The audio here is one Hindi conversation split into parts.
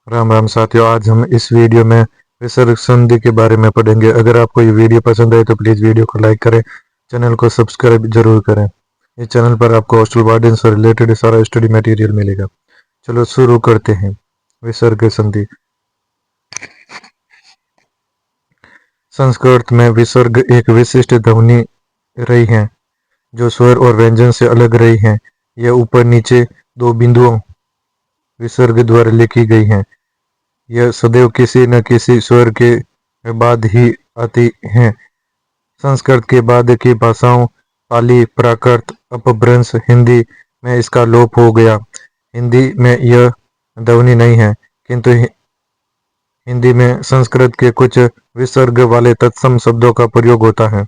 राम राम साथियों, आज हम इस वीडियो में विसर्ग संधि के बारे में पढ़ेंगे। अगर आपको ये वीडियो पसंद आए तो प्लीज़ वीडियो को लाइक करें, चैनल को सब्सक्राइब जरूर करें। इस चैनल पर आपको हॉस्टल वार्डन से रिलेटेड सारा स्टडी मटेरियल मिलेगा। चलो शुरू करते हैं। विसर्ग संधि। संस्कृत में विसर्ग एक विशिष्ट ध्वनि रही है जो स्वर और व्यंजन से अलग रही है। यह ऊपर नीचे दो बिंदुओं विसर्ग द्वारा लिखी गई है। यह सदैव किसी न किसी स्वर के बाद ही आती है। संस्कृत के बाद की भाषाओं पाली, प्राकृत, अपभ्रंश, हिंदी में इसका लोप हो गया। हिंदी में यह ध्वनि नहीं है, किंतु हिंदी में संस्कृत के कुछ विसर्ग वाले तत्सम शब्दों का प्रयोग होता है,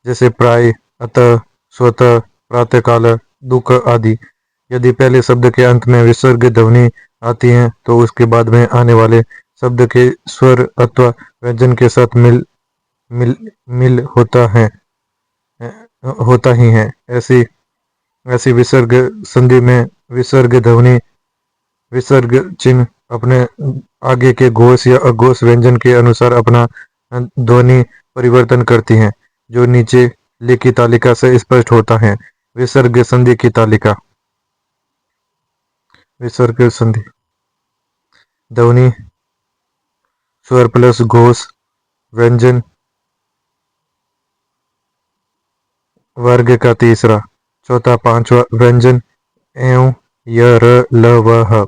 जैसे प्राय, अतः, स्वतः, प्रातःकाल, दुख आदि। यदि पहले शब्द के अंत में विसर्ग ध्वनि आती है तो उसके बाद में आने वाले शब्द के स्वर अथवा व्यंजन के साथ मिल मिल मिल होता ही है। ऐसी ऐसी विसर्ग संधि में विसर्ग ध्वनि विसर्ग चिन्ह अपने आगे के घोष या अघोष व्यंजन के अनुसार अपना ध्वनि परिवर्तन करती हैं, जो नीचे लिखी तालिका से स्पष्ट होता है। विसर्ग संधि की तालिका। विसर्ग संधि। ध्वनि, स्वर प्लस घोष, व्यंजन, वर्ग का तीसरा, चौथा, पांचवा व्यंजन एवं य र ल व ह।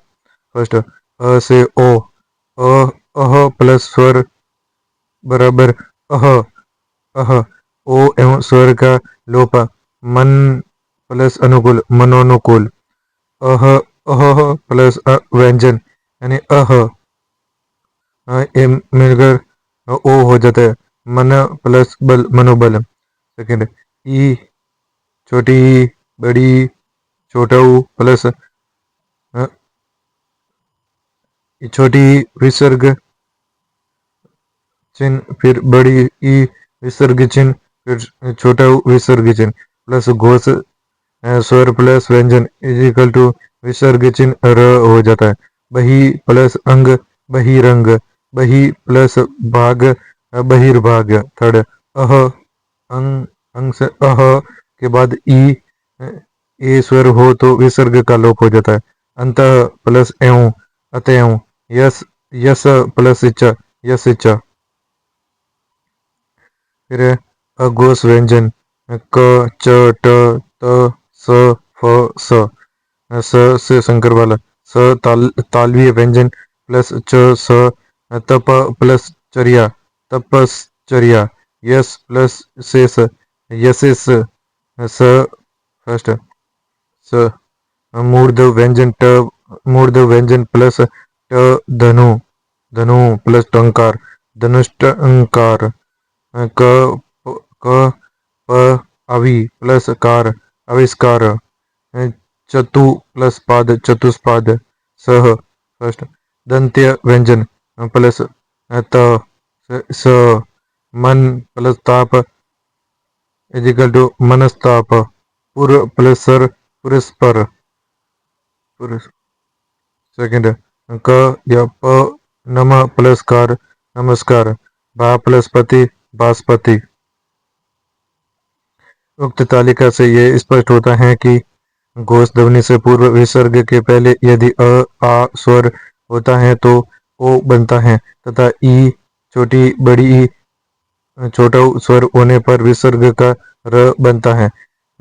फर्स्ट, अ से ओ, अ अह प्लस स्वर बराबर अह अह। ओ एवं स्वर का लोप, मन प्लस अनुकूल मनोनुकूल। अह अह प्लस व्यंजन यानी अह, मिलकर ओ हो जाता है। मन प्लस बल मनोबल। सेकंड, ई, छोटी ई, बड़ी ई, छोटा ऊ प्लस छोटी ई विसर्ग चिन्ह, फिर बड़ी ई विसर्ग चिन्ह, फिर छोटा ऊ विसर्ग चिन्ह प्लस घोष स्वर प्लस व्यंजन इज इक्वल टू विसर्ग चिन्ह र हो जाता है। बही प्लस अंग बहिरंग, बही प्लस भाग बहिर्भाग। थर्ड, अह, अंग, अंग से अह के बाद ई ए स्वर हो तो विसर्ग का लोप हो जाता है। अंतः प्लस एवं अतएव। यस यस प्लस इच्चा यस इच्चा। फिर अघोष व्यंजन क, च, ट, त, स, फ, स। स से शंकर वाला, स तालवीय व्यंजन प्लस च स। तप प्लस चर्या तपश्चर्या। यस प्लस शेष यशेष स। फर्स्ट, स मूर्ध व्यंजन ट, मूर्ध व्यंजन प्लस ट धनु, धनु प्लस टंकार धनुष्टंकार। क क प अवि प्लस कार आविष्कार। चतु प्लस पाद चतुष्पाद। सह, फर्स्ट, दंत्य व्यंजन प्लस त स। मन प्लस ताप इजिकल टू मनस्ताप। पुर प्लस सर पुरस्पर। सेकंड, क या प नम प्लस कार नमस्कार। भा प्लस पति बासपति। उक्त तालिका से यह स्पष्ट होता है कि घोष ध्वनि से पूर्व विसर्ग के पहले यदि अ आ स्वर होता है तो ओ बनता है, तथा ई, छोटी बड़ी ई, छोटा ऊ स्वर होने पर विसर्ग का र बनता है,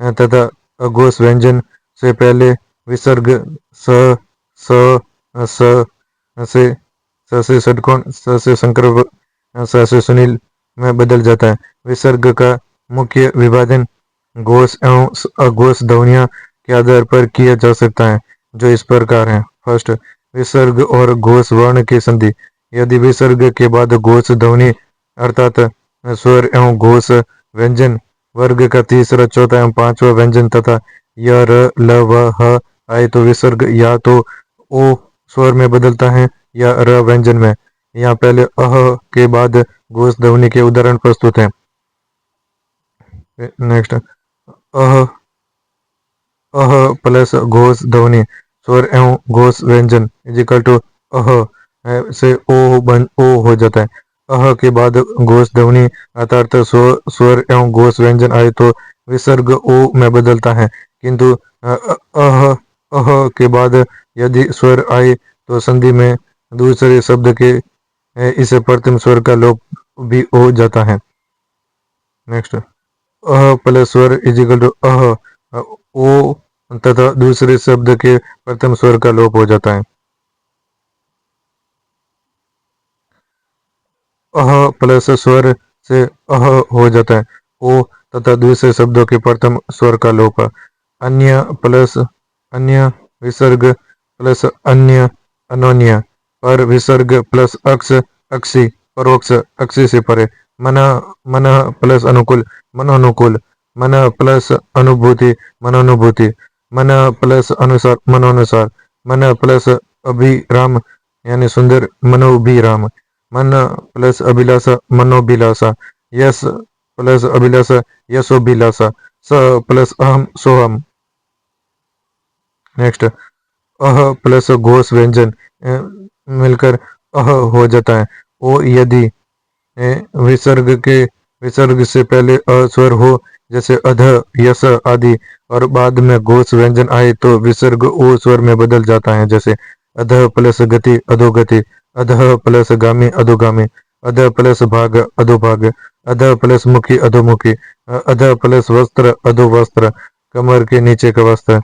तथा अघोष व्यंजन से पहले विसर्ग स स से स से षटकोण, स से शंकर, स से सुनील में बदल जाता है। विसर्ग का मुख्य विभाजन घोष एवं अघोष ध्वनियों के आधार पर किया जा सकता है, जो इस प्रकार है। फर्स्ट, विसर्ग और घोष वर्ण की संधि। यदि विसर्ग के बाद घोष ध्वनि अर्थात स्वर एवं घोष व्यंजन वर्ग का तीसरा, चौथा एवं पांचवा व्यंजन तथा य र ल व ह आए तो विसर्ग या तो ओ स्वर में बदलता है या र व्यंजन में। यहाँ पहले अह के बाद घोष ध्वनि के उदाहरण प्रस्तुत हैं। नेक्स्ट, अह अह प्लस घोष ध्वनि स्वर एवं घोष व्यंजन इजिकल टू अह। से ओ हो जाता है। अह के बाद घोष ध्वनि अर्थात स्वर एवं घोष व्यंजन आए तो विसर्ग ओ में बदलता है, किंतु अह अह के बाद यदि स्वर आए तो संधि में दूसरे शब्द के इसे प्रथम स्वर का लोप भी हो जाता है। नेक्स्ट, अह प्लस स्वर इज इक्वल टू अह ओ तथा दूसरे शब्द के प्रथम स्वर का लोप हो जाता है। अह प्लस स्वर से अह हो जाता है ओ तथा दूसरे शब्दों के प्रथम स्वर का लोप। अन्य प्लस अन्य विसर्ग प्लस अन्य अनोन्य पर विसर्ग प्लस अक्ष अक्षी परोक्ष अक्षी से परे। मन मन प्लस अनुकूल मनोनुकूल मन प्लस अनुभूति मनोनुभूति मन प्लस अनुसार मनोनुसार मन प्लस अभिराम यानी सुंदर मनोभिराम मन प्लस अभिलाषा मनोभिलाषा यस प्लस अभिलाषा यशोभिलाषा स प्लस अहम सोहम। नेक्स्ट, अह प्लस घोष व्यंजन मिलकर अह हो जाता है ओ यदि विसर्ग से पहले अ स्वर हो जैसे अध यस आदि और बाद में घोष व्यंजन आए तो विसर्ग ओ स्वर में बदल जाता है, जैसे अध प्लस गति अधोगति अधः प्लस गामी अधोगामी अध प्लस भाग अधोभाग अध प्लस मुखी अधोमुखी अध प्लस वस्त्र अधोवस्त्र कमर के नीचे का वस्त्र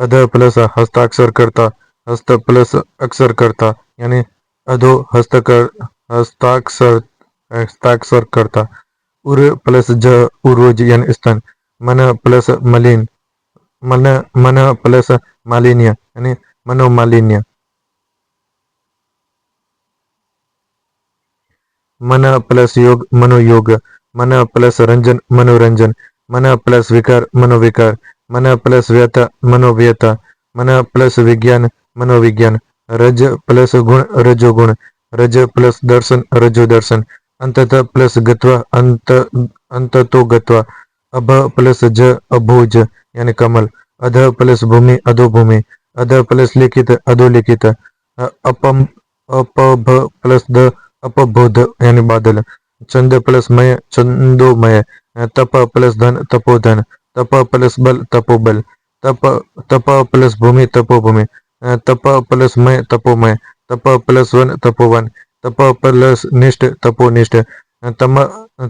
अध प्लस हस्ताक्षर करता हस्त प्लस अक्षर करता यानी अधो हस्ताक्षर हस्ताक्षर करता उर प्लस ज उरोज यानी स्तन मन प्लस मलिन मन मन प्लस मालिन्य यानी मनोमालिन्य मन प्लस योग मनोयोग मन प्लस रंजन मनोरंजन मन प्लस विकार मनोविकार मन प्लस व्यथा मनोव्यथा मन प्लस विज्ञान मनोविज्ञान रज प्लस गुण रजोगुण रज प्लस दर्शन रजो दर्शन अंततः प्लस गत्वा अंततो गत्वा अभ प्लस ज अभुज यानी कमल अध प्लस भूमि अधोभूमि अध प्लस लिखित अधोलिखित अपम अपभ प्लस द अपबोध यानी बादल छंद प्लस मय छंदोमय तप प्लस धन तपोधन तप प्लस बल तपोबल तप तप प्लस भूमि तपोभूमि तप प्लस मय तपोमय तप प्लस वन तपोवन तप प्लस निष्ठ तपोनिष्ठ तम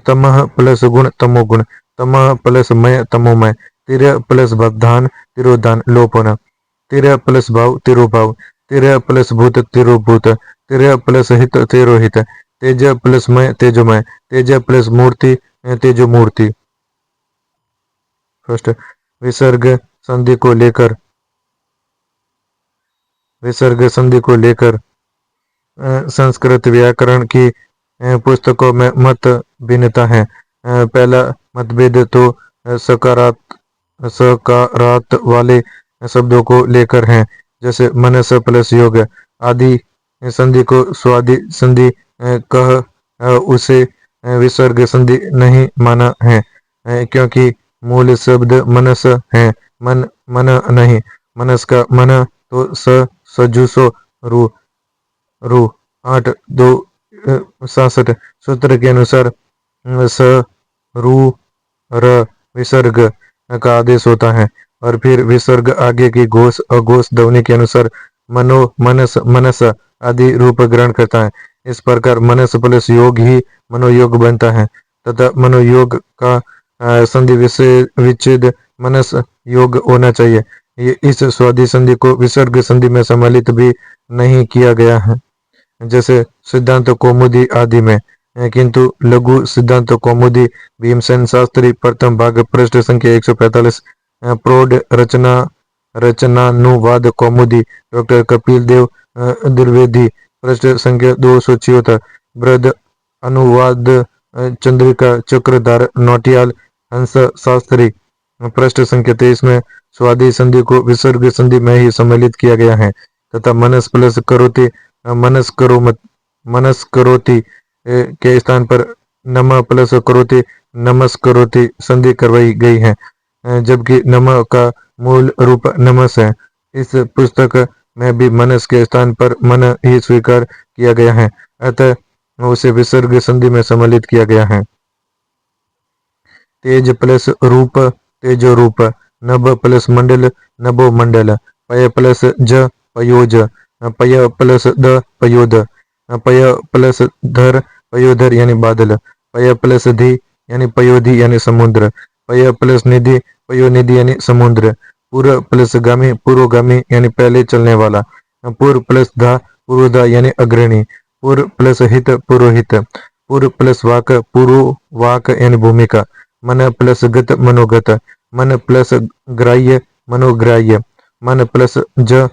तमः प्लस गुण तमोगुण तमः प्लस मय तमोमय तिर प्लस भवधान तिरोधान लोप होना तिर प्लस भाव तिरोभाव तिर प्लस भूत तिरोभूत तिर प्लस हित तिरोहित तेज प्लस मय तेजोमय तेज प्लस मूर्ति तेजो मूर्ति। फर्स्ट, विसर्ग संधि को लेकर संस्कृत व्याकरण की पुस्तकों में मत भिन्नता है। पहला मतभेद तो सकारात वाले शब्दों को लेकर है, जैसे मनस प्लस योग आदि संधि को स्वादि संधि कह उसे विसर्ग संधि नहीं माना है, क्योंकि मूल शब्द मनस है, मन नहीं। मनस का मन तो सजुसो रू रू 8-2-67 सूत्र के अनुसार स रू र विसर्ग का आदेश होता है और फिर विसर्ग आगे की घोष अघोष ध्वनि के अनुसार मनो मनस मनस आदि रूप ग्रहण करता है। इस प्रकार मनस प्लस योग ही मनोयोग बनता है तथा मनोयोग का संधि विच्छेद मनस योग होना चाहिए। ये इस स्वादि संधि को विसर्ग संधि में सम्मिलित भी नहीं किया गया है, जैसे सिद्धांत कौमुदी आदि में, किंतु लघु सिद्धांत कौमुदी भीमसेन शास्त्री प्रथम भाग पृष्ठ संख्या 145 प्रौढ़ रचनानुवाद कौमुदी डॉक्टर कपिल देव द्विवेदी पृष्ठ संख्या 276 बृहद अनुवाद चंद्रिका चक्रधार नौटियाल हंस शास्त्री पृष्ठ संख्या 23 में स्वादि संधि को विसर्ग संधि में ही सम्मिलित किया गया है तथा मनस प्लस करोति मनस करोति के स्थान पर नम प्लस करोति नमस करोति संधि करवाई गई है, जबकि नम का मूल रूप नमस है। इस पुस्तक में भी मनस के स्थान पर मन ही स्वीकार किया गया है, अतः उसे विसर्ग संधि में सम्मिलित किया गया है। तेज प्लस रूप तेजो रूप, नभ प्लस मंडल नभो मंडल, पय प्लस ज पयोज, पय प्लस द पयोद, पय प्लस धर पयोधर यानी बादल, पय प्लस धी यानी पयोधी यानी समुद्र, पय प्लस निधि पयोनिधि यानी समुद्र, पूर्व प्लस गामी पूर्वगामी यानी पहले चलने वाला, पूर्व प्लस धा पूर्वधा यानी अग्रणी, पूर्व प्लस हित पुरोहित, पूर्व प्लस वाक पूर्व वाक यानी भूमिका, मन प्लस गत मनोगत, मन प्लस ग्राह्य मनोग्राह्य, मन प्लस ज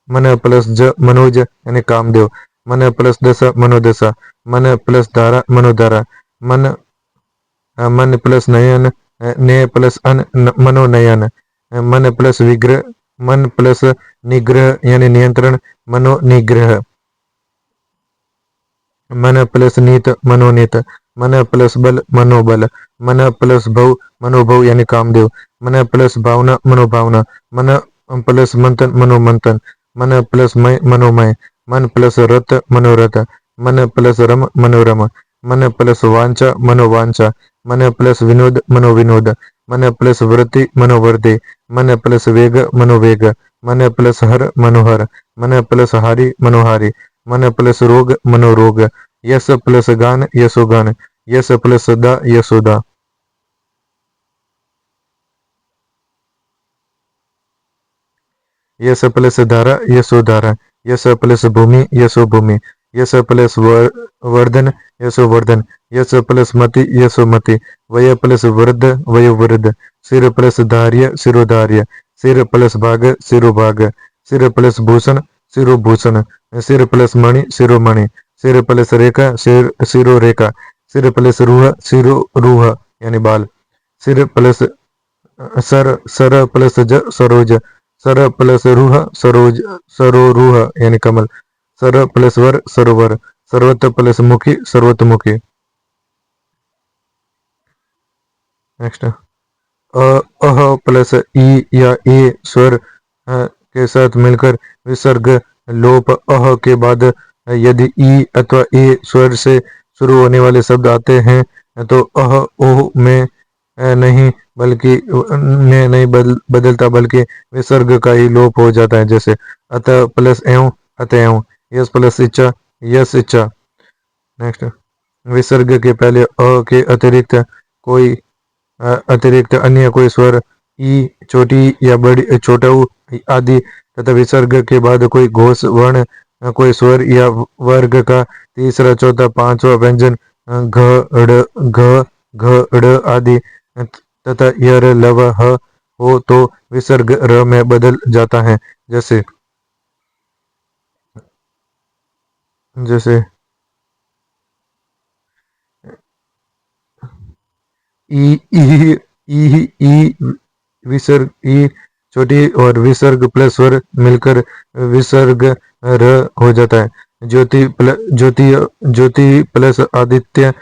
मन प्लस ज मनोज यानी कामदेव, मन प्लस दशा मनोदशा, मन प्लस धारा मनोधारा, मन प्लस नयन नय प्लस अन मनोनयन, मन प्लस विग्रह मन प्लस निग्रह यानी नियंत्रण मनोनिग्रह, मन प्लस नीत मनोनीत, मन प्लस बल मनोबल, मन प्लस भव मनोभव यानी कामदेव, मन प्लस भावना मनोभावना, मन प्लस मंथन मनोमंथन, मन प्लस मय मनोमय, मन प्लस रथ मनोरथ, मन प्लस रम मनोरम, मन प्लस वांछा मनोवांछा, मन प्लस विनोद मनोविनोद, मन प्लस वृत्ति मनोवृत्ति, मन प्लस वेग मनोवेग, मन प्लस हर मनोहर, मन प्लस हारि मनोहारी, मन प्लस रोग मनोरोग, यस प्लस गान यशोगान, यस प्लस दा यशोदा। यस प्लस धारा यशोधारा, यस प्लस भूमि यशोभूमि, यस प्लस वर्धन यशोवर्धन, यस प्लस मति यशोमति, वय प्लस वृद्ध वयोवृद्ध, सिर प्लस धार्य सिरोधार्य, सिर प्लस भाग सिरोभाग, सिर प्लस भूषण सिरोभूषण, सिर प्लस मणि सिरोमणि, सिर प्लस रेखा सिरो रेखा, सिर प्लस रूह सिरो रूह यानी बाल, सिर प्लस सर प्लस ज सरोज, सर प्लस रूह सरोज सरोरूह यानी कमल, सर प्लस वर सरोवर, सर्वत प्लस मुखी सर्वतमुखी। नेक्स्ट अह प्लस ई या ए स्वर के साथ मिलकर विसर्ग लोप अह के बाद यदि ई अथवा ए स्वर से शुरू होने वाले शब्द आते हैं तो अह ओह में नहीं बल्कि बदलता, बल्कि विसर्ग का ही लोप हो जाता है। जैसे अतः प्लस एवं अतएव, यस प्लस इच्छा यस इच्छा। नेक्स्ट विसर्ग के पहले अ के अतिरिक्त अन्य कोई स्वर ई छोटी या बड़ी छोटा ऊ आदि तथा विसर्ग के बाद कोई घोष वर्ण कोई स्वर या वर्ग का तीसरा चौथा पांचवा व्यंजन घ ड़ आदि तथा यर लव ह हो तो विसर्ग र में बदल जाता है। जैसे जैसे ई ई ई ई विसर्ग ई छोटी और विसर्ग प्लस स्वर मिलकर विसर्ग र हो जाता है। ज्योति प्लस आदित्य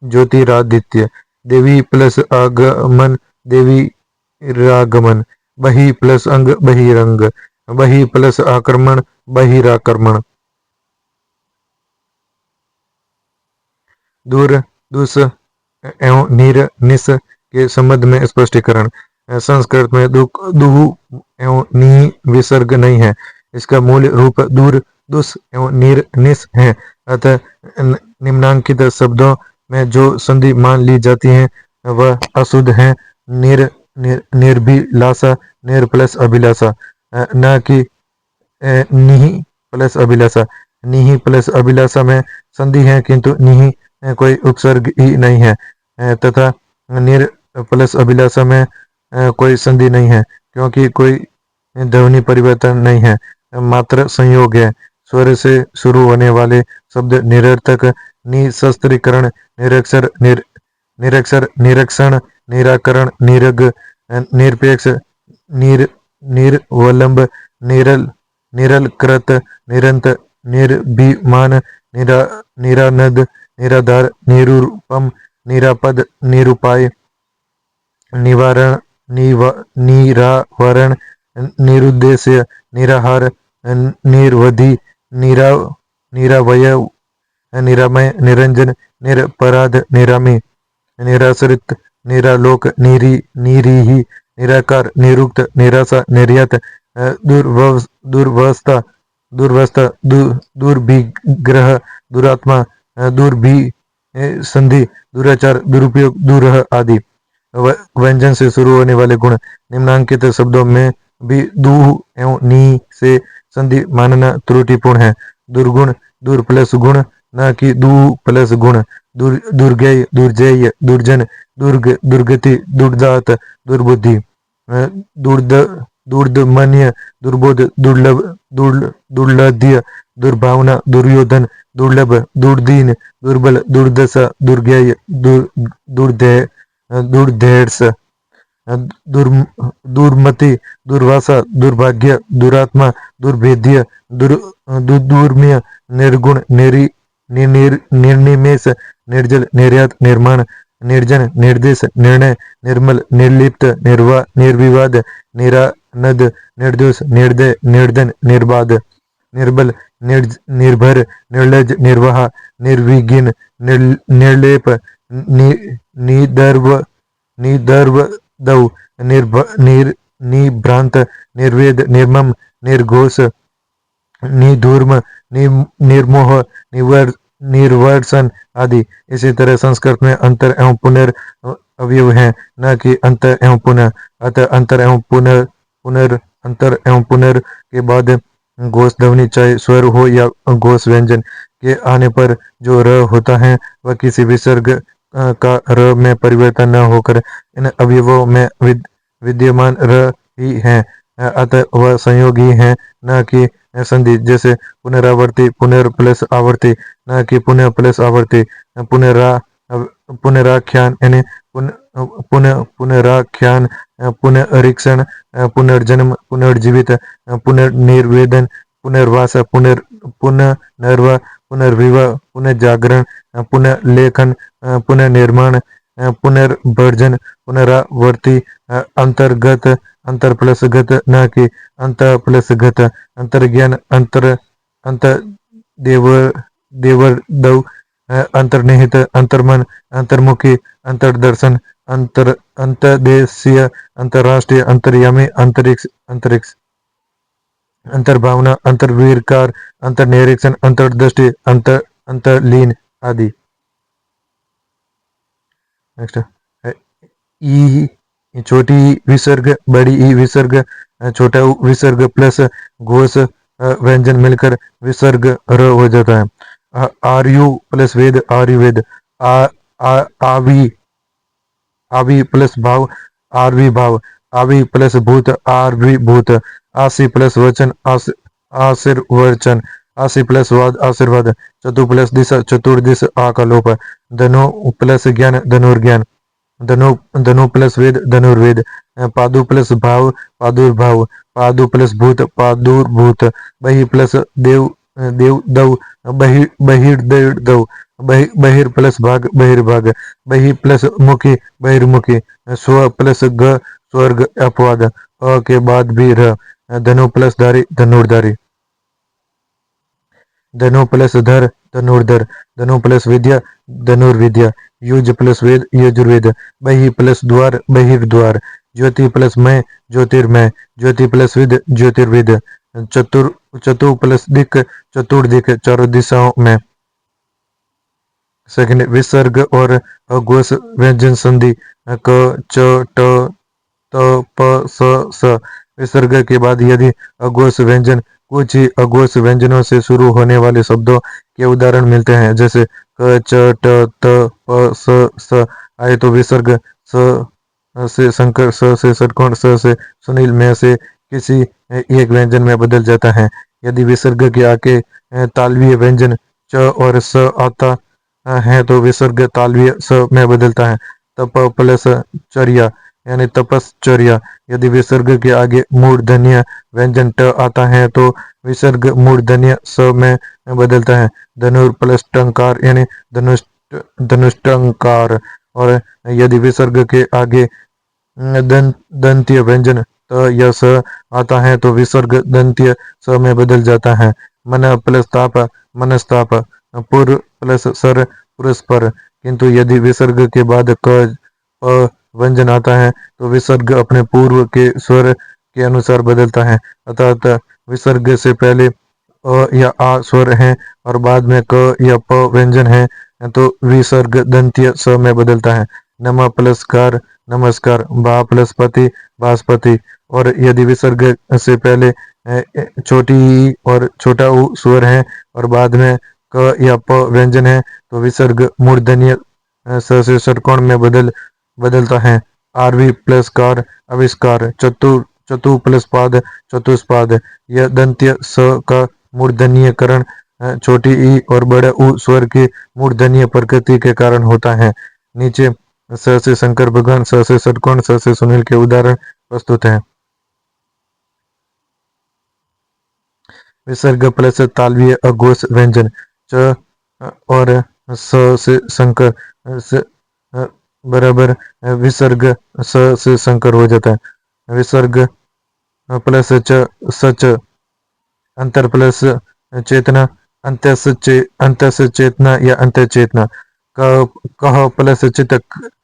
ज्योतिरादित्य, देवी प्लस आगमन देवी रागमन, बही प्लस अंग बहिरंग, बही प्लस आक्रमण बहिराक्रमण। दूर दुस एवं नीर निस के संबंध में स्पष्टीकरण। संस्कृत में दुहु एवं नी विसर्ग नहीं है, इसका मूल रूप दूर दुस एवं नीर निस है। अतः निम्नांकित शब्दों में जो संधि मान ली जाती है वह अशुद्ध है। निर्भिलाषा निर प्लस अभिलाषा, न कि निहि प्लस अभिलाषा। निहि प्लस अभिलाषा में संधि है किंतु निहि कोई उपसर्ग ही नहीं है, तथा निर प्लस अभिलाषा में कोई संधि नहीं है क्योंकि कोई ध्वनि परिवर्तन नहीं है, मात्र संयोग है। स्वर से शुरू होने वाले शब्द निरर्थक निशस्त्रीकरण निरक्षर निरक्षर निरीक्षण निराकरण निरग निरपेक्ष निर्वलंब निरल निरलकृत निरंत निर्भिमान निरानद निराधार निरूपम निरापद निरूपाय निवारण निरावरण निरुद्देश्य, निराहार, निर्वधि, निरा निरावय, निरामय, निरंजन, निरपराध, निरामी, निराश्रित, निरालोक, निरीही, निराकार, निरुक्त, निराशा, निर्यात, दुर्वस्था, दुर्वस्था, दुर्भिग्रह, दुरात्मा, दुर्भि संधि, दुराचार, दुरुपयोग, दुरह आदि। व्यंजन से शुरू होने वाले गुण निम्नांकित शब्दों में भी दू एवं नी से संधि मानना त्रुटिपूर्ण है। दुर्गुण, दूर प्लस गुण, न कि दू प्लस गुण। दुर्गेय, दुर्जेय, दुर्जन, दुर्ग, दुर्गति, दुर्दात, दुर्बुद्धि, दुर्द दुर्दमन्य, दुर्बोध, दुर्लभ, दुर्लध्य, दुर्भावना, दुर्योधन, दुर्लभ, दुर्दीन, दुर्बल, दुर्दशा, दुर्गेय, दुर्धेर्ष, दुर्मति, दुर्वासा, दुर्भाग्य, दुरात्मा, दुर्भेद्य, दुर्म्य, निर्गुण, निर्निमेष, निर्जल, निर्यात, निर्माण, निर्जन, निर्देश, निर्णय, निर्मल, निर्लिप्त, निर्विवाद, निरानद, निर्दोष, निर्दय, निर्धन, निर्बाध, निर्बल, निर्भर, निर्लज, निर्वाह, निर्विघ्न, निर्लेप, निदर्व, निदर्वदौ, निभ्रांत, निर्वेद, निर्मम, निर्घोष, निधूर्म, निर्मोह, निर्वर्सन आदि। इसी तरह संस्कृत में अंतर एवं पुनर अवयव हैं, न कि अंतर एवं पुनः। अतः अंतर एवं अंतर एवं पुनर के बाद घोष ध्वनि चाहे स्वर हो या घोष व्यंजन के आने पर जो र होता है वह किसी विसर्ग का र में परिवर्तन न होकर इन अवयवों में विद्यमान र ही है। अतः वह संयोगी है, न कि संधि। जैसे पुनरावर्ती, पुनर प्लस आवर्ती, न कि पुनः प्लस आवर्ती। पुनराख्यान यानी पुनराख्यान, पुनरीक्षण, पुनर्जन्म, पुनर्जीवित, पुनर्निर्वेदन, पुनर्वास, पुनर्नर्वा, पुनर्विवाह, पुनर्जागरण, पुनर्लेखन, पुनर्निर्माण, पुनर्भर्जन, पुनरावर्ती, अंतर्गत, अंतर प्लस गत, न कि अंत प्लस गत, अंतर्ज्ञान, अंत देवदौ, अंतर्निहित, अंतर्मन, अंतर्मुखी, अंतर्दर्शन, अंतर्देशीय, अंतर्राष्ट्रीय, अंतर्यामी, अंतरिक्ष, अंतर्भावना, अंतर्वीरकार, अंतर्निरीक्षण, अंतर्दृष्टि, अंतर्लीन आदि। नेक्स्ट ई, छोटी विसर्ग, बड़ी ई विसर्ग, छोटा विसर्ग प्लस घोष व्यंजन मिलकर विसर्ग र हो जाता है। आर्यु प्लस वेद, आर्युवेद। आवी, आवी प्लस भाव, आरवी भाव। आवी प्लस भूत, आरवी भूत। आसी प्लस वचन, आशीर्वचन। आशी प्लस वाद, आशीर्वाद। चतु प्लस दिशा, चतुर्दिश, आ का लोप। धनु प्लस ज्ञान, धनुर्ज्ञान। धनु प्लस वेद, धनुर्वेद। पादु प्लस भाव, पादुर्भाव। पादु प्लस भूत, पादुर्भूत। बहि प्लस देव, देवदौ। बहिर्देव, बहिर प्लस भाग, बहिर्भाग। बहि प्लस मुखी, बहिर्मुखी। स्व प्लस ग, स्वर्ग, अपवाद। अ के बाद भी र। धनु प्लस धारी, धनुर्धारी। धनु प्लस धर, धनुर्धर। धनु प्लस विद्या, धनुर्विद्या। युज प्लस वेद, यजुर्वेद। बहि प्लस द्वार, बहिर्द्वार। ज्योति प्लस मैं, ज्योतिर्मय। ज्योति प्लस विद, ज्योतिर्विद। चतु प्लस दिक, चतुर्दिक, चारों दिशाओं में। सेकंड, विसर्ग और अघोष व्यंजन संधि। क, च, ट, त, प, स। विसर्ग के बाद यदि अघोष व्यंजन, कुछ ही अघोष व्यंजनों से शुरू होने वाले शब्दों के उदाहरण मिलते हैं, जैसे क, च, ट, त, प, स आए तो विसर्ग स से शंकर, स से षटकोण, स से सुनील में से किसी एक व्यंजन में बदल जाता है। यदि विसर्ग के आगे तालवीय व्यंजन च और स आता है तो विसर्ग तालवीय स में बदलता है। तप प्लस चर्या यानी तपश्चर्या। यदि विसर्ग के आगे मूर्धन्य व्यंजन ट आता है तो विसर्ग मूर्धन्य स में बदलता है। धनुर प्लस टंकार यानी धनुष्टंकार। और यदि विसर्ग के आगे दंतीय व्यंजन या स आता है तो विसर्ग दंत्य स में बदल जाता है। मन प्लस ताप मनस्ताप, पुर प्लस सर पुरस्पर। किंतु यदि विसर्ग के बाद क प व्यंजन आता है तो विसर्ग अपने पूर्व के स्वर के अनुसार बदलता है। अर्थात विसर्ग से पहले अ या आ स्वर है और बाद में क या प व्यंजन है तो विसर्ग दंत्य स में बदलता है। नम प्लस कार नमस्कार, बा प्लस पति बासपति। और यदि विसर्ग से पहले छोटी ई और छोटा ऊ स्वर है और बाद में क या प व्यंजन है तो विसर्ग मूर्धन्य स से षटकोण में बदलता है। आरवी प्लस कार आविष्कार, चतु प्लस पाद चतुष्पाद। यह दंत्य स का मूर्धन्यकरण छोटी ई और बड़े ऊ स्वर की मूर्धन्य प्रकृति के कारण होता है। नीचे स से शंकर भगवान, स से षटकोण, स से सुनील के उदाहरण प्रस्तुत हैं। विसर्ग प्लस तालवीय अघोष व्यंजन, च और स से शंकर से बराबर विसर्ग स से शंकर हो जाता है। विसर्ग प्लस च सच, अंतर प्लस चेतना अंत्य से चेतना या अंत्य चेतना। कह प्लस चित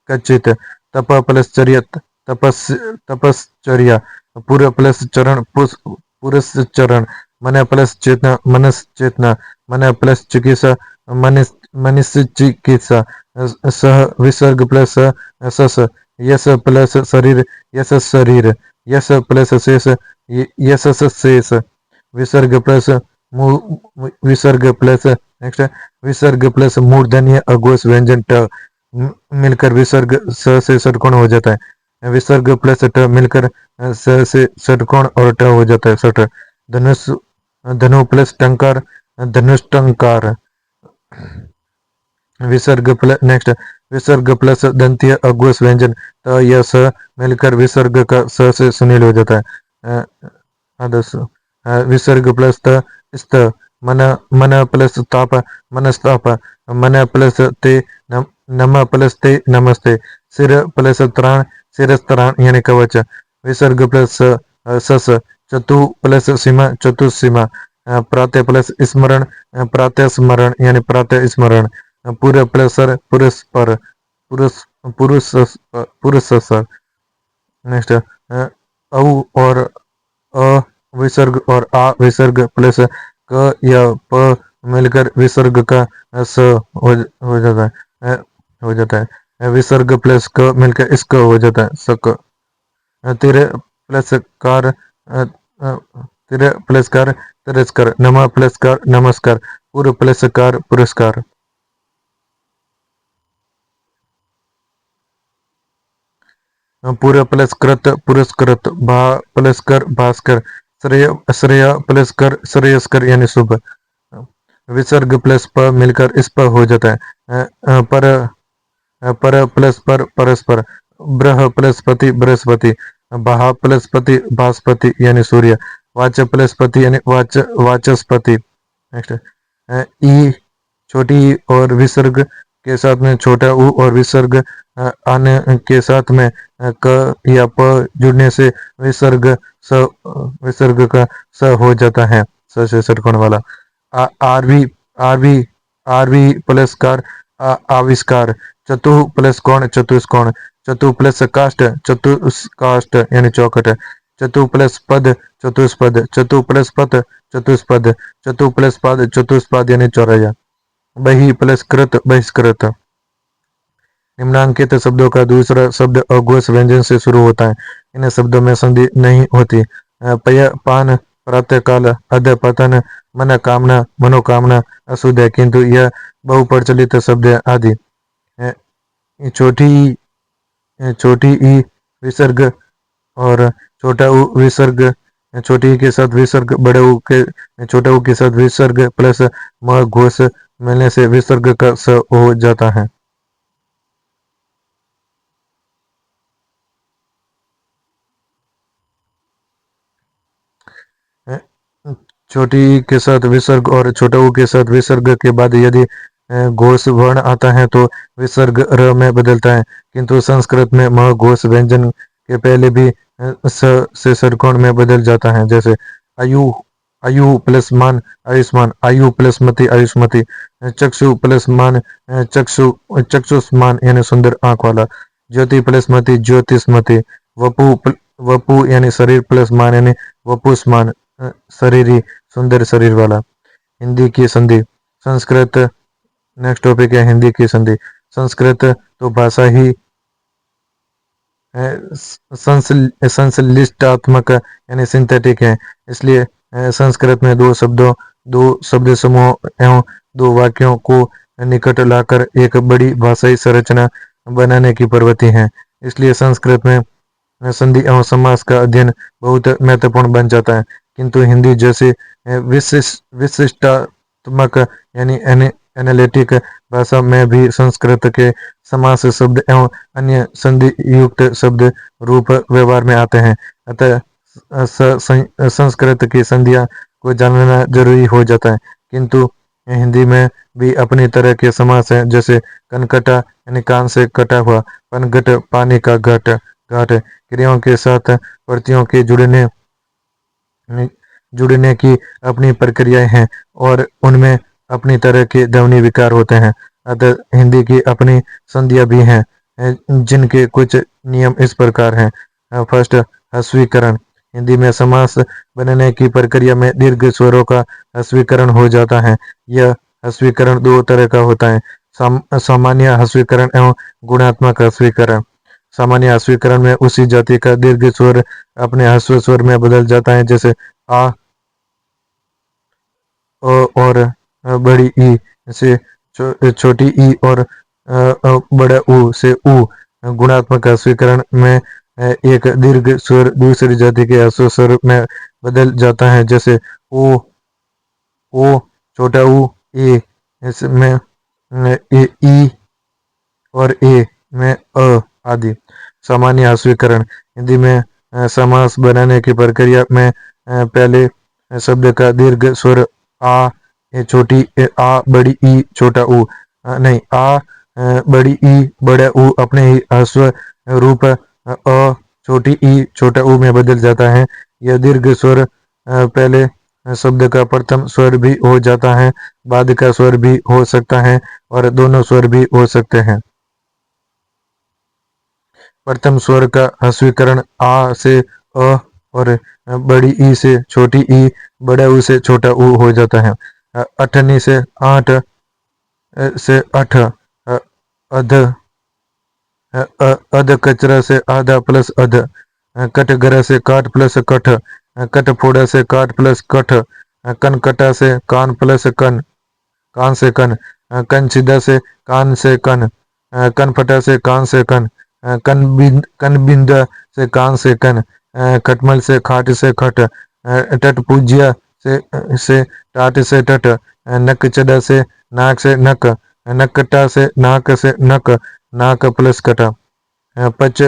कचित, तप प्लस चर्यत तपश्चर्या, पुर प्लस चरण पुरुष चरण। मन प्लस चेतना मनस चेतना, मन प्लस चिकित्सा मनिष चिकित्सा। सह विसर्ग प्लस सस, यस प्लस शरीर यस शरीर, यस प्लस शेष यस शेष। विसर्ग प्लस विसर्ग प्लस नेक्स्ट विसर्ग प्लस मूर्धन्य अघोष व्यंजन ट मिलकर विसर्ग स से षटकोण हो जाता है। विसर्ग प्लस ट मिलकर स से षटकोण और ट हो जाता है षट। धनुष धनु प्लस टंकार धनुष टंकार। विसर्ग प्लस नेक्स्ट विसर्ग प्लस दंतीय अघोष व्यंजन त या स मिलकर विसर्ग का स से सुनील हो जाता है। आदर्श विसर्ग प्लस त स्त, मन मन प्लस ताप मनस्ताप, मन प्लस ते नम प्लस ते नमस्ते। सिर प्लस त्राण सिरस्त्राण यानी कवच। विसर्ग प्लस सस, चतु प्लस सीमा चतुसीमा। प्रातः प्लस स्मरण प्रातः स्मरण यानी प्रातः स्मरण। पुर प्लस सर पुरस्पर पुरुष पुरुष पुरुष सर। नेक्स्ट औ और अ विसर्ग और आ विसर्ग प्लस क या प मिलकर विसर्ग का स हो जाता है हो जाता है। विसर्ग प्लस क मिलकर इसका हो जाता है सक। तिर प्लस कार तिर प्लस कार तिरस्कार, नमा प्लस कार नमस्कार, पुर प्लस कार पुरस्कार। पुर प्लस कृत पुरस्कृत, भा प्लस कर भास्कर, श्रेय श्रेय प्लस कर श्रेयस्कर यानी शुभ। विसर्ग प्लस प मिलकर इस पर हो जाता है। पर प्लस पर परस्पर, ब्रह प्लस पति बृहस्पति, बहा प्लस पति भास्पति यानी सूर्य, वाच प्लस पति यानी वाचस्पति। नेक्स्ट ई छोटी ई और विसर्ग के साथ में छोटा ऊ और विसर्ग आने के साथ में क या प जुड़ने से विसर्ग का स हो जाता है स से षटकोण वाला। आरवी आरवी आरवी प्लस कार आविष्कार, चतु प्लस कोण चतुष्कोण, चतु प्लस काष्ठ चतुष्काष्ठ यानी चौखट, चतु प्लस पद चतुष्पद, चतु प्लस पद चतुष्पद, चतु प्लस पाद चतुष्पाद यानी चौराया। बही प्लस कृत बहिष्कृत। निम्नांकित शब्दों का दूसरा शब्द अघोष व्यंजन से शुरू होता है। इन शब्दों में संधि नहीं होती। पय पान प्रातः काल, अध पतन, मन कामना मनोकामना अशुद्ध है किंतु यह बहुप्रचलित शब्द है आदि। छोटी छोटी ई विसर्ग और छोटा ऊ विसर्ग, छोटी ई के साथ विसर्ग बड़े ऊ के छोटे ऊ के साथ विसर्ग प्लस म घोष मिलने से विसर्ग का स हो जाता है। छोटी ई के साथ विसर्ग और छोटा ऊ के साथ विसर्ग के बाद यदि घोष वर्ण आता है तो विसर्ग र में बदलता है किंतु संस्कृत में म घोष व्यंजन के पहले भी से षटकोण में बदल जाता है, जैसे आयु आयु प्लस मान आयुष्मान, आयु प्लस मति आयुष्मति, चक्षु प्लस मान चक्षुष्मान यानी सुंदर आंख वाला, ज्योति प्लस मति ज्योतिषमति, वपु यानी शरीर प्लस मान यानी वपुष्मान शरीरी सुंदर शरीर वाला। हिंदी की संधि संस्कृत। नेक्स्ट टॉपिक है हिंदी की संधि। संस्कृत तो भाषा ही संश्लिष्टात्मक यानी सिंथेटिक है, इसलिए संस्कृत में दो शब्द समूह एवं दो वाक्यों को निकट लाकर एक बड़ी भाषाई संरचना बनाने की प्रवृत्ति है। इसलिए संस्कृत में संधि एवं समास का अध्ययन बहुत महत्वपूर्ण बन जाता है, किंतु हिंदी जैसे विशिष्टात्मक यानी एनालिटिक भाषा में भी संस्कृत के समास शब्द एवं अन्य संधि युक्त शब्द रूप व्यवहार में आते हैं। अतः संस्कृत की संधियां को जानना जरूरी हो जाता है, किंतु हिंदी में भी अपनी तरह के समास हैं, जैसे कनकटा यानी कान से कटा हुआ, पनघट पानी का घट घाट, क्रियाओं के साथ प्रत्ययों के जुड़ने की अपनी प्रक्रियाएं हैं और उनमें अपनी तरह के ध्वनि विकार होते हैं। अतः हिंदी की अपनी संधियां भी हैं, जिनके कुछ नियम इस प्रकार हैं। फर्स्ट, ह्रस्वीकरण। हिंदी में समास बनने की प्रक्रिया में दीर्घ स्वरों का ह्रस्वीकरण हो जाता है। यह ह्रस्वीकरण दो तरह का होता है, सामान्य ह्रस्वीकरण एवं गुणात्मक ह्रस्वीकरण। सामान्य ह्रस्वीकरण में उसी जाति का दीर्घ स्वर अपने ह्रस्व स्वर में बदल जाता है, जैसे आ और बड़ी ई से छोटी ई और बड़ा ऊ से ऊ। गुणात्मक ह्रस्वीकरण में एक दीर्घ स्वर दूसरी जाति के ह्रस्व स्वर में बदल जाता है, जैसे ओ छोटा ऊ, ए इसमें ई और ए में अ आदि। सामान्य ह्रस्वीकरण। हिंदी में समास बनाने की प्रक्रिया में पहले शब्द का दीर्घ स्वर आ छोटी आ बड़ी ई छोटा ऊ नहीं आ बड़ी ई बड़ा ऊ अपने ही ह्रस्व रूप अ छोटी ई छोटा ऊ में बदल जाता है। यह दीर्घ स्वर पहले शब्द का प्रथम स्वर भी हो जाता है, बाद का स्वर भी हो सकता है और दोनों स्वर भी हो सकते हैं। प्रथम स्वर का ह्रस्वीकरण आ से अ और बड़ी ई से छोटी ई बड़ा ऊ से छोटा ऊ हो जाता है। अठनी से आठ से अठ, अध अध कचरा से आधा प्लस अध, कटघरा से काट प्लस कठ, कटफोड़ा से काट प्लस कठ, कनकटा से कान प्लस कन कान से कन, कनछिदा से कन, कनफटा से कान से कन, कनबिंदा से कान से कन, खटमल से खाट से खट, टटपूजिया से टाट से टट, नकचदा से नक, नकटा से नक, नाक प्लस कटा, पच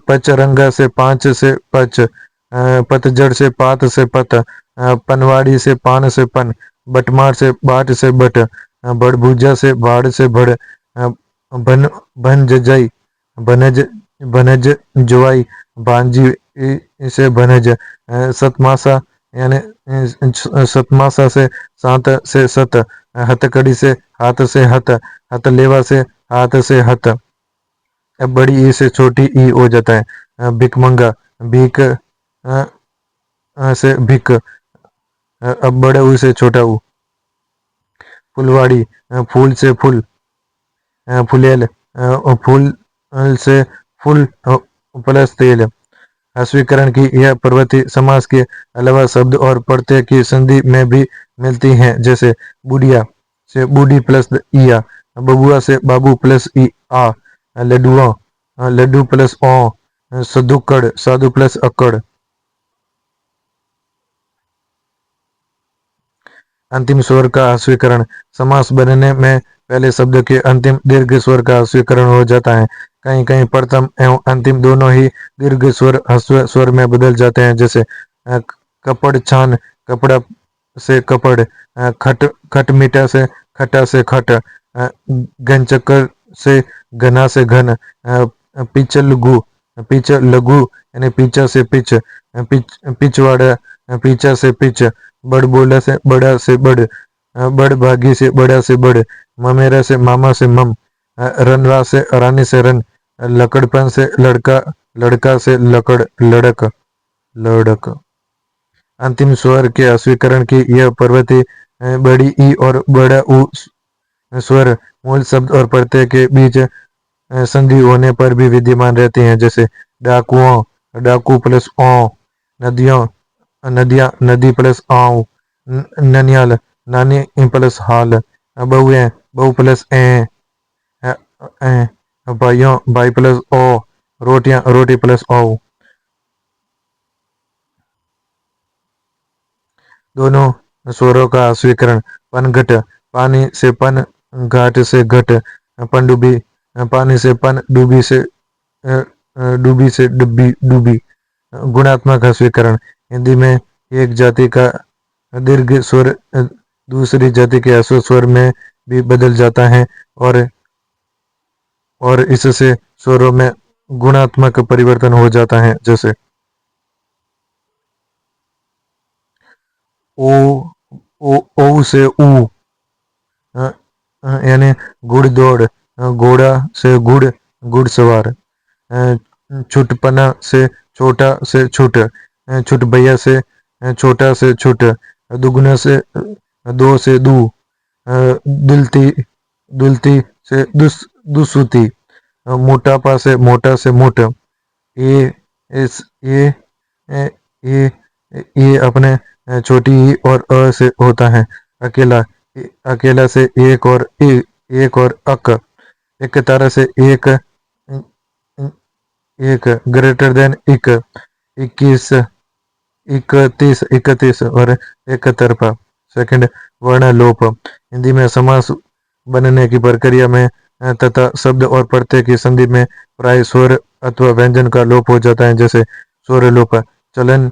पचरंगा से पांच से पच, पतझड़ से पात से पत, पनवाड़ी से पान से पन, बटमार से बाट से बट, बड़भुजा से भाड़ से भड़, बन भनजई बनज बनज जुआई, भांजी से बनज, सतमासा यानी सतमासा से सात से सत, हथकड़ी से हाथ से हथ, हथलेवा से हाथ से हथ। अब बड़ी ई से छोटी ई हो जाता है। भिकमंगा भीख से भिक, अब बड़ा ऊ से छोटा ऊ। फुलवाड़ी फूल से फुल, फुलेल फूल से फुल प्लस तेल। ह्रस्वीकरण की यह प्रवृत्ति समास के अलावा शब्द और प्रत्यय की संधि में भी मिलती है, जैसे बुढ़िया से बूढ़ी प्लस इया, बबुआ से बाबू प्लस ई आ, लड्डुआ लड्डू प्लस ओ, सदुक्कड़ साधु प्लस अक्कड़। अंतिम स्वर का ह्रस्वीकरण। समास बनने में पहले शब्द के अंतिम दीर्घ स्वर का ह्रस्वीकरण हो जाता है। कहीं कहीं प्रथम एवं अंतिम दोनों ही दीर्घ स्वर ह्रस्व स्वर में बदल जाते हैं, जैसे कपड़ छान कपड़ा से कपड़, खट मीठा से खटा से खट, घनचक्कर से घना से घन, पिचलगु पिच लघु यानी पीछा से पिच, पिछवाड़ा पीछा से पिच, बड़ बोला से बड़ा से बड़, बड़ भागी से बड़ा से बड़, ममेरा से मामा से मम, रनवा से रानी से रन, लकड़पन से लड़का, लड़का से लकड़ लड़क लड़क। अंतिम स्वर के अस्वीकरण की यह प्रवृत्ति बड़ी ई और बड़ा ऊ स्वर मूल शब्द और प्रत्यय के बीच संधि होने पर भी विद्यमान रहती हैं, जैसे डाकुओं, डाकू प्लस ओ, नदियों, नदियां, नदी प्लस आऊ, ननियाल, नानी प्लस हाल, बहुएं, बहु प्लस ए, भाइयों, भाई प्लस ओ, रोटियां, रोटी प्लस ओ। दोनों स्वरों का स्वीकरण। पनघट, पानी से पन, घाट से घट, पनडुब्बी, पानी से पन, डूबी से डूबी से डुब्बी डूबी। गुणात्मक स्वीकरण। हिंदी में एक जाति का दीर्घ स्वर दूसरी जाति के ह्रस्व स्वर में भी बदल जाता है और इससे स्वरों में गुणात्मक परिवर्तन हो जाता है, जैसे ओ, ओ से ऊ, यानी घुड़दौड़, घोड़ा से गुड़, घुड़सवार, छुटपना से छोटा से छुट, छुट भैया से छोटा से छुट, दुगुना से दो से दू, दुलती, दुलती से दुसुती, मोटापा से मोटा से मोट। ये इस ये ये अपने छोटी ई और अ से होता है। अकेला, अकेला से एक और अक, एक तरह से एक, ग्रेटर देन इक, 21, 31, 31 और एक तरफा। सेकंड, वर्ण लोप। हिंदी में समास बनने की प्रक्रिया में तथा शब्द और प्रत्यय की संधि में प्राय स्वर अथवा व्यंजन का लोप हो जाता है, जैसे स्वर लोप। चलन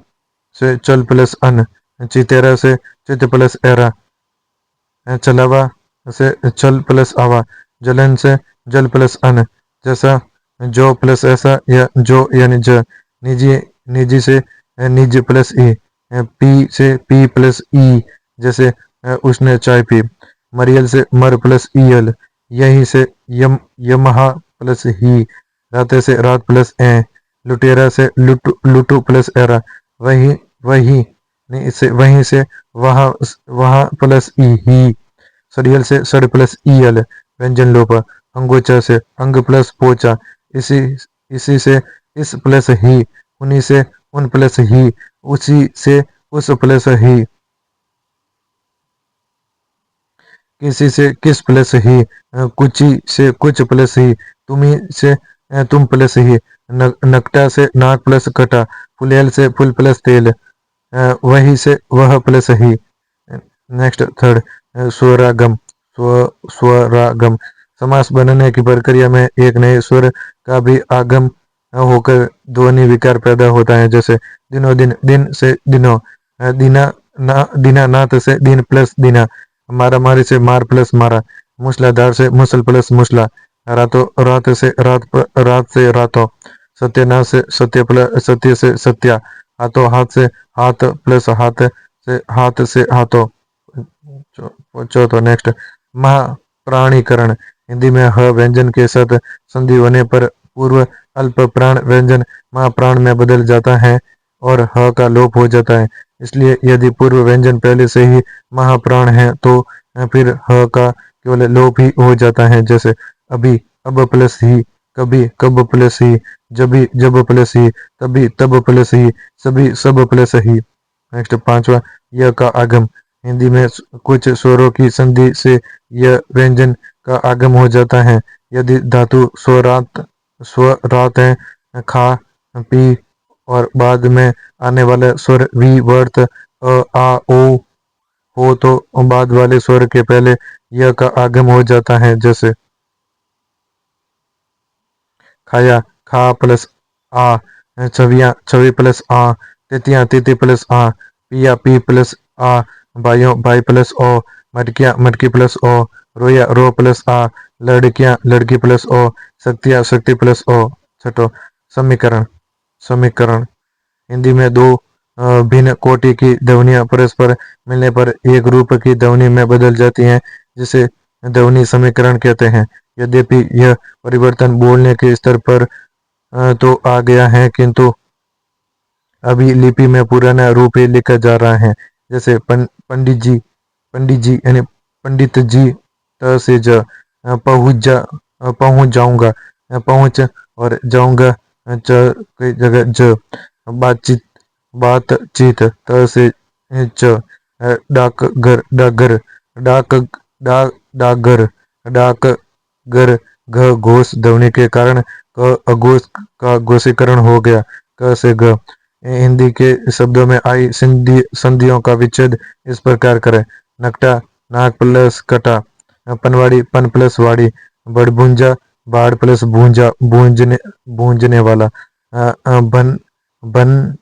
से चल प्लस अन, चितेरा से चित प्लस एरा, चलावा से चल प्लस आवा, जलन से जल प्लस अन, जैसा जो प्लस ऐसा या जो यानी ज। निजी, निजी से निज प्लस ई, पी से पी प्लस ई, जैसे उसने चाय पी। मरियल से मर प्लस ईयल, यही से यमहा प्लस ही, राते से रात प्लस ए, लुटेरा से लुटू प्लस एरा, वही वही वहीं से वहाँ वहाँ प्लस ई ही, सड़ियल से सड़ प्लस ईयल, व्यंजन लोप। अंगोचा से अंग प्लस पोचा, इसी इसी से इस प्लस ही, उन्हीं से उन प्लस ही, उसी से उस प्लस ही, किसी से किस प्लस ही, कुची से कुछ प्लस ही, तुम्ही से तुम प्लस ही, नकटा से नाक प्लस कटा, फुलेल से फुल प्लस तेल, वही से वह प्लस ही। नेक्स्ट थर्ड, स्वरागम। स्वरागम, समास बनने की प्रक्रिया में एक नए स्वर का भी आगम होकर ध्वनि विकार पैदा होता है, जैसे दिनों दिन, दिन से दिनों, दीनानाथ से दिन प्लस दीना, मारा मारी से मार प्लस मारा, मूसलाधार से मुसल प्लस मूसला, रातों रात से रात से रातों, सत्यनाथ से सत्य प्लस सत्य से सत्या, हाथों हाथ से हाथ प्लस हाथ से हाथों। चौथो, नेक्स्ट, महाप्राणीकरण। हिंदी में ह व्यंजन के साथ संधि होने पर पूर्व अल्प प्राण व्यंजन महाप्राण में बदल जाता है और ह का लोप हो जाता है। इसलिए यदि पूर्व व्यंजन पहले से ही महाप्राण है तो फिर ह का केवल लोप ही हो जाता है, जैसे अभी अब प्लस ही, कभी कब प्लस ही, जभी जब प्लस ही, तभी तब प्लस ही, सभी सब प्लस ही। नेक्स्ट पांचवा, य का आगम। हिंदी में कुछ स्वरों की संधि से यह व्यंजन का आगम हो जाता है। यदि धातु स्वरात है, खा, पी और बाद में आने वाला स्वर वी वर्त आ ओ हो तो बाद वाले स्वर के पहले य का आगम हो जाता है, जैसे खाया, खा प्लस आ, छवियां, छवि प्लस आ, तिथियां, तिथि प्लस आ, पिया, पी प्लस आ, भाइयों, भाई प्लस ओ, मटकियां, मटकी प्लस ओ, रोया, रो प्लस आ, लड़कियां, लड़की प्लस ओ, शक्तियां, शक्ति प्लस ओ। छठो, समीकरण। समीकरण हिंदी में दो भिन्न कोटि की ध्वनियां परस्पर मिलने पर एक रूप की ध्वनि में बदल जाती हैं, जिसे ध्वनि समीकरण कहते हैं। यद्यपि यह परिवर्तन बोलने के स्तर पर तो आ गया है, किंतु अभी लिपि में पुराना रूप ही लिखा जा रहा है। जैसे पंडित जी यानी पंडित जी, त से ज, पहुंच जाऊंगा, पहुंच और जाऊंगा, च की जगह ज। बातचीत बातचीत, त से च। डाकघर डाकघर, डाक डाक डाकघर डाकघर, घ घोष ध्वनि के कारण क अघोष का घोषीकरण हो गया, क से ग। हिंदी के शब्दों में आई संधियों का विच्छेद इस प्रकार करें। नकटा नाक प्लस कटा, पनवाड़ी पन प्लस वाड़ी, बड़भुंजा बाढ़ प्लस भूंजा भूंजने वाला, बन बन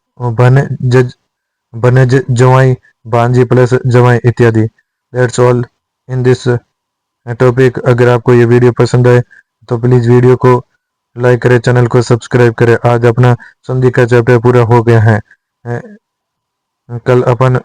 बनज जवाई, बांजी प्लस जवाई इत्यादि। That's all in this topic. अगर आपको ये वीडियो पसंद आए तो प्लीज़ वीडियो को लाइक करें, चैनल को सब्सक्राइब करें। आज अपना संधि का चैप्टर पूरा हो गया है। कल अपन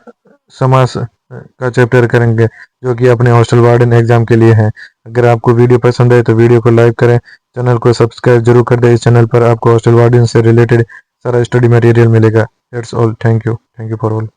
समास का चैप्टर करेंगे, जो कि अपने हॉस्टल वार्डन एग्जाम के लिए है। अगर आपको वीडियो पसंद आए तो वीडियो को लाइक करें, चैनल को सब्सक्राइब जरूर कर दें। इस चैनल पर आपको हॉस्टल वार्डन से रिलेटेड सारा स्टडी मटेरियल मिलेगा। That's all. Thank you for all.